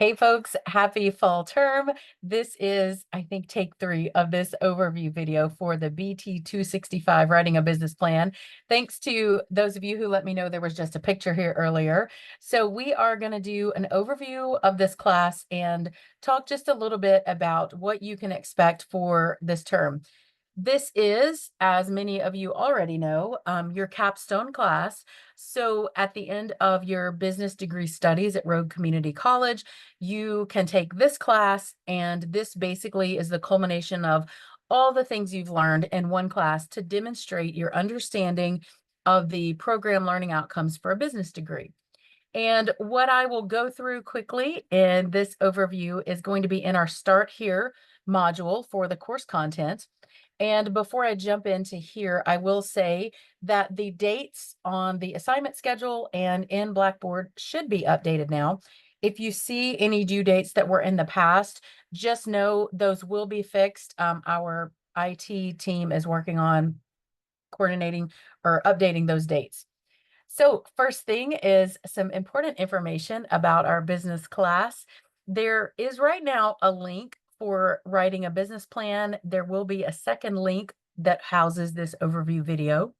Hey folks, happy fall term. This is, I think, take 3 of this overview video for the BT 265 Writing a Business Plan. Thanks to those of you who let me know there was just a picture here earlier. So we are going to do an overview of this class and talk just a little bit about what you can expect for this term. This is, as many of you already know, your capstone class. So at the end of your business degree studies at Rogue Community College, you can take this class, and this basically is the culmination of all the things you've learned in one class to demonstrate your understanding of the program learning outcomes for a business degree. And what I will go through quickly in this overview is going to be in our Start Here module for the course content. And before I jump into here, I will say that the dates on the assignment schedule and in Blackboard should be updated now. If you see any due dates that were in the past, just know those will be fixed. Our IT team is working on coordinating or updating those dates. So first thing is some important information about our business class. There is right now a link for writing a business plan. There will be a second link that houses this overview video.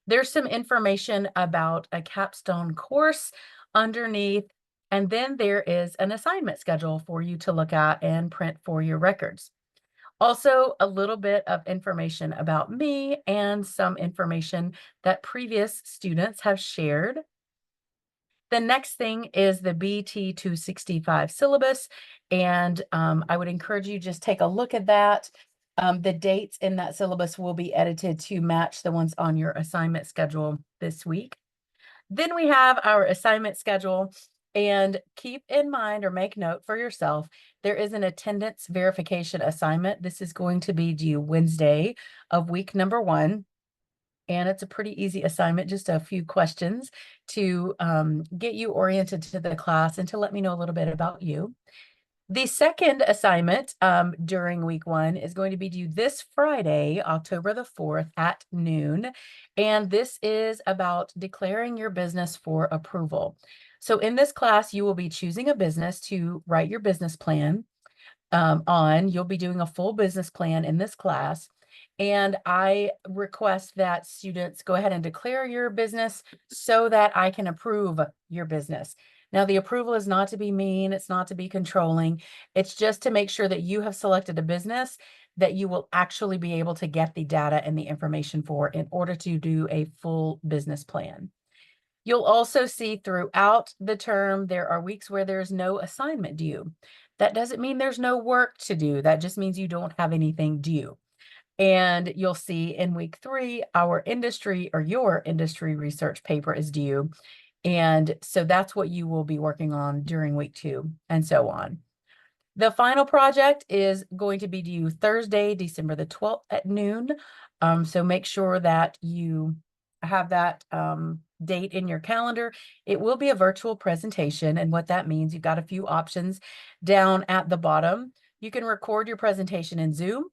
There's some information about a capstone course underneath, and then there is an assignment schedule for you to look at and print for your records. Also, a little bit of information about me and some information that previous students have shared. The next thing is the BT 265 syllabus, and I would encourage you just take a look at that. The dates in that syllabus will be edited to match the ones on your assignment schedule this week. Then we have our assignment schedule, and keep in mind or make note for yourself, there is an attendance verification assignment. This is going to be due Wednesday of week number 1. And it's a pretty easy assignment, just a few questions to get you oriented to the class and to let me know a little bit about you. The second assignment during week 1 is going to be due this Friday, October the 4th at noon. And this is about declaring your business for approval. So in this class, you will be choosing a business to write your business plan on. You'll be doing a full business plan in this class. And I request that students go ahead and declare your business so that I can approve your business. Now, the approval is not to be mean, it's not to be controlling. It's just to make sure that you have selected a business that you will actually be able to get the data and the information for in order to do a full business plan. You'll also see throughout the term, there are weeks where there's no assignment due. That doesn't mean there's no work to do. That just means you don't have anything due. And you'll see in week 3, our industry or your industry research paper is due. And so that's what you will be working on during week 2 and so on. The final project is going to be due Thursday, December the 12th at noon. So make sure that you have that date in your calendar. It will be a virtual presentation. And what that means, you've got a few options down at the bottom. You can record your presentation in Zoom,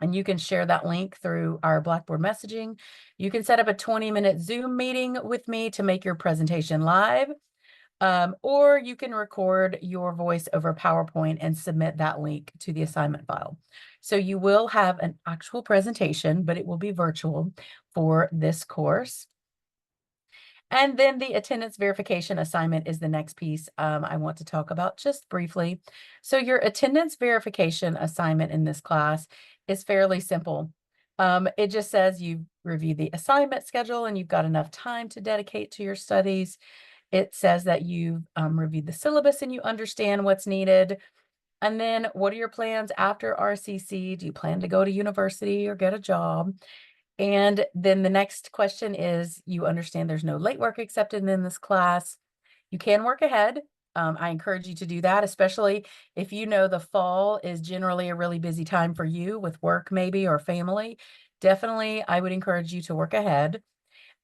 and you can share that link through our Blackboard messaging. You can set up a 20-minute Zoom meeting with me to make your presentation live, or you can record your voice over PowerPoint and submit that link to the assignment file. So you will have an actual presentation, but it will be virtual for this course. And then the attendance verification assignment is the next piece I want to talk about just briefly. So your attendance verification assignment in this class is fairly simple. It just says you review the assignment schedule and you've got enough time to dedicate to your studies. It says that you've reviewed the syllabus and you understand what's needed. And then what are your plans after RCC? Do you plan to go to university or get a job? And then the next question is, you understand there's no late work accepted in this class. You can work ahead. I encourage you to do that, especially if you know the fall is generally a really busy time for you with work maybe or family. Definitely, I would encourage you to work ahead.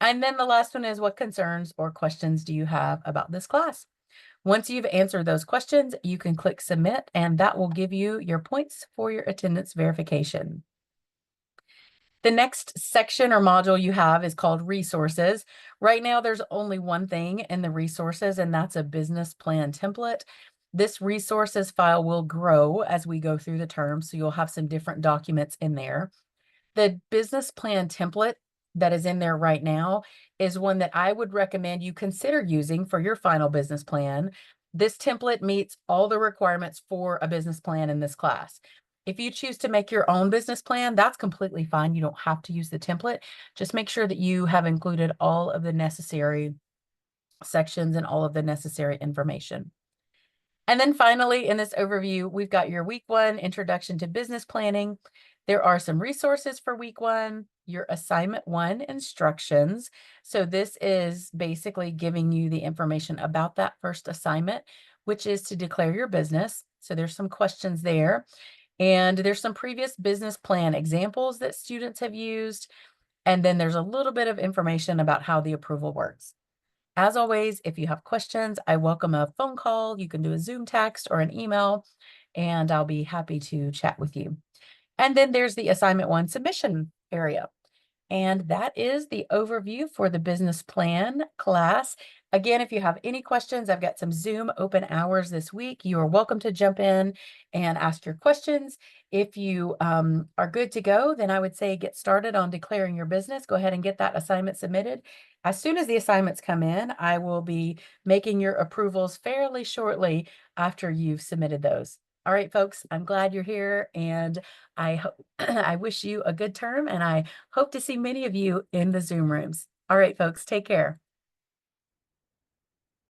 And then the last one is, what concerns or questions do you have about this class? Once you've answered those questions, you can click submit, and that will give you your points for your attendance verification. The next section or module you have is called resources. Right now, there's only one thing in the resources, and that's a business plan template. This resources file will grow as we go through the term, so you'll have some different documents in there. The business plan template that is in there right now is one that I would recommend you consider using for your final business plan. This template meets all the requirements for a business plan in this class. If you choose to make your own business plan, that's completely fine. You don't have to use the template. Just make sure that you have included all of the necessary sections and all of the necessary information. And then finally, in this overview, we've got your week 1 introduction to business planning. There are some resources for week 1, your assignment 1 instructions. So this is basically giving you the information about that first assignment, which is to declare your business. So there's some questions there. And there's some previous business plan examples that students have used. And then there's a little bit of information about how the approval works. As always, if you have questions, I welcome a phone call. You can do a Zoom text or an email, and I'll be happy to chat with you. And then there's the assignment 1 submission area. And that is the overview for the business plan class. Again, if you have any questions, I've got some Zoom open hours this week. You are welcome to jump in and ask your questions. If you are good to go, then I would say get started on declaring your business. Go ahead and get that assignment submitted. As soon as the assignments come in, I will be making your approvals fairly shortly after you've submitted those. All right, folks, I'm glad you're here, and I hope I wish you a good term, and I hope to see many of you in the Zoom rooms. All right, folks, take care.